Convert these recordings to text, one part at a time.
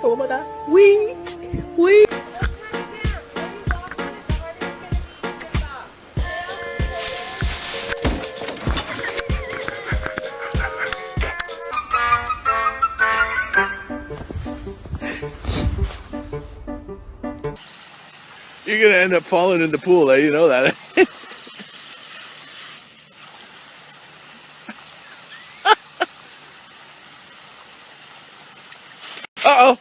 么么哒，喂喂。You're gonna end up falling in the pool, eh? You know that. Uh-oh.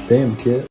Damn, kid.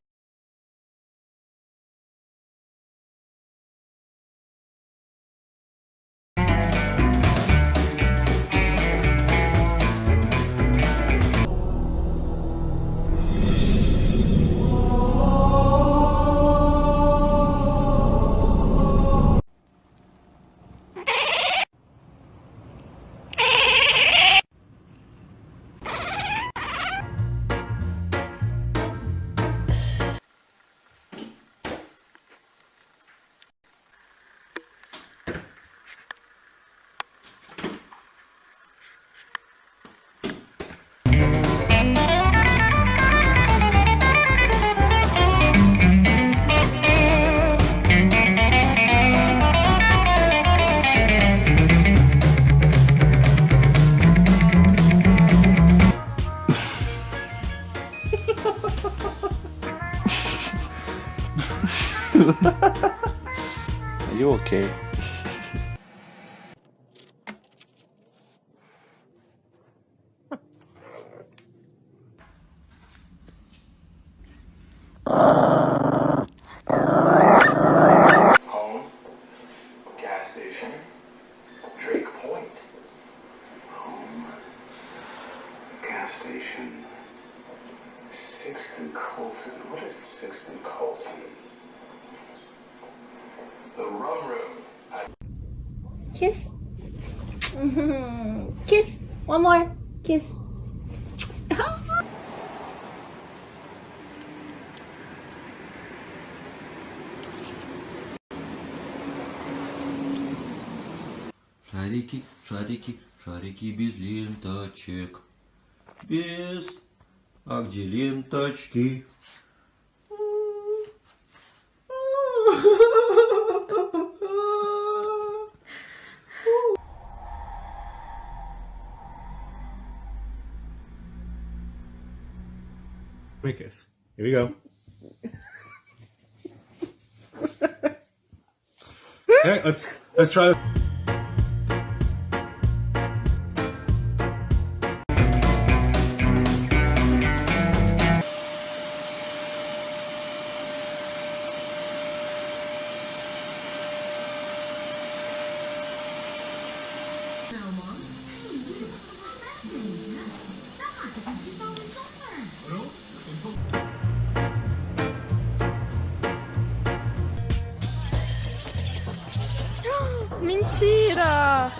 Are you okay? Home, gas station, Drake Point. Home, gas station, 6th and Colton. What is 6th and Colton? The rum room. Kiss. Kiss. One more. Kiss. Шарики, шарики, шарики без ленточек. Без. А где ленточки? Make us. Here we go. Okay, let's try this. Mentira!